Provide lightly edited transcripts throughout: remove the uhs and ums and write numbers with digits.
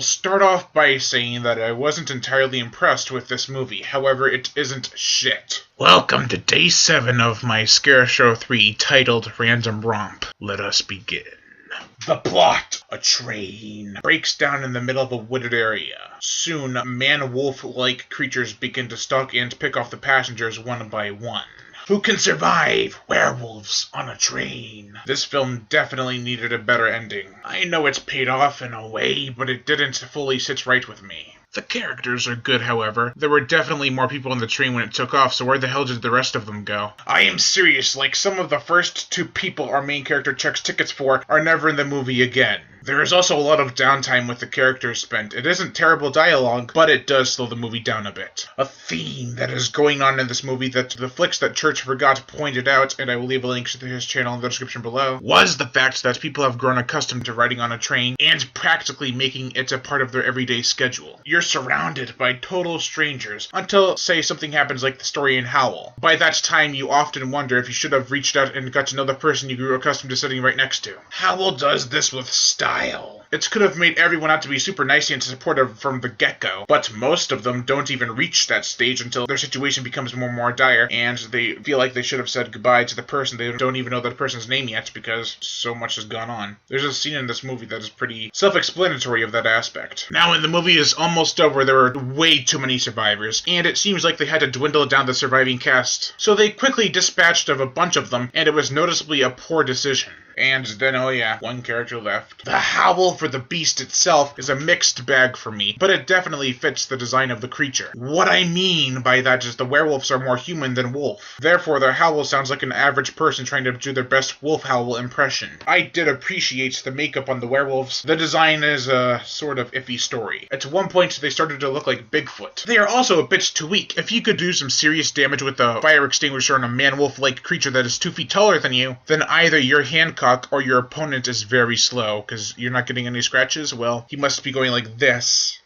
start off by saying that I wasn't entirely impressed with this movie, however, it isn't shit. Welcome to Day 7 of my Scare Show 3 titled Random Romp. Let us begin. The plot. A train breaks down in the middle of a wooded area. Soon, man-wolf-like creatures begin to stalk and pick off the passengers one by one. Who can survive werewolves on a train? This film definitely needed a better ending. I know it's paid off in a way, but it didn't fully sit right with me. The characters are good, however. There were definitely more people on the train when it took off, so where the hell did the rest of them go? I am serious, like some of the first two people our main character checks tickets for are never in the movie again. There is also a lot of downtime with the characters spent. It isn't terrible dialogue, but it does slow the movie down a bit. A theme that is going on in this movie that the Flicks That Church Forgot pointed out, and I will leave a link to his channel in the description below, was the fact that people have grown accustomed to riding on a train and practically making it a part of their everyday schedule. You're surrounded by total strangers until, say, something happens like the story in Howl. By that time, you often wonder if you should have reached out and got to know the person you grew accustomed to sitting right next to. Howl does this with style. It could have made everyone out to be super nice and supportive from the get-go, but most of them don't even reach that stage until their situation becomes more and more dire, and they feel like they should have said goodbye to the person. They don't even know that person's name yet because so much has gone on. There's a scene in this movie that is pretty self-explanatory of that aspect. Now, when the movie is almost over, there are way too many survivors, and it seems like they had to dwindle down the surviving cast. So they quickly dispatched of a bunch of them, and it was noticeably a poor decision. And then, oh yeah, one character left. The howl for the beast itself is a mixed bag for me, but it definitely fits the design of the creature. What I mean by that is the werewolves are more human than wolf. Therefore, their howl sounds like an average person trying to do their best wolf howl impression. I did appreciate the makeup on the werewolves. The design is a sort of iffy story. At one point, they started to look like Bigfoot. They are also a bit too weak. If you could do some serious damage with a fire extinguisher on a man-wolf-like creature that is 2 feet taller than you, then either you're handcuffed or your opponent is very slow, because you're not getting any scratches. Well, he must be going like this.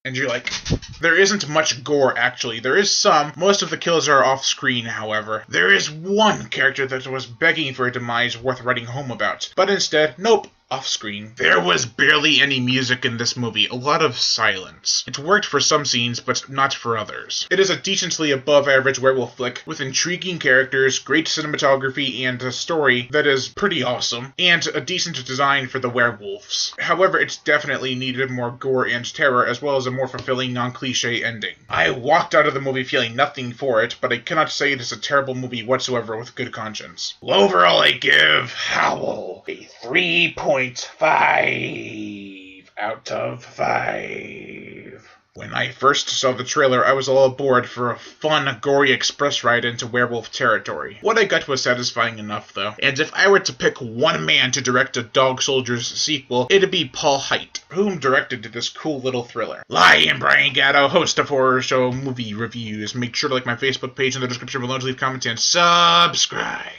And you're like, there isn't much gore, actually. There is some. Most of the kills are off-screen, however. There is one character that was begging for a demise worth writing home about. But instead, nope. Off-screen. There was barely any music in this movie, a lot of silence. It worked for some scenes, but not for others. It is a decently above-average werewolf flick, with intriguing characters, great cinematography, and a story that is pretty awesome, and a decent design for the werewolves. However, it definitely needed more gore and terror, as well as a more fulfilling, non-cliche ending. I walked out of the movie feeling nothing for it, but I cannot say it is a terrible movie whatsoever with good conscience. Well, overall, I give Howl a 3.5 out of 5. When I first saw the trailer, I was all aboard for a fun, gory express ride into werewolf territory. What I got was satisfying enough, though. And if I were to pick one man to direct a Dog Soldiers sequel, it'd be Paul Height, whom directed this cool little thriller. I am Brian Gatto, host of Horror Show Movie Reviews. Make sure to like my Facebook page in the description below to leave comments and subscribe.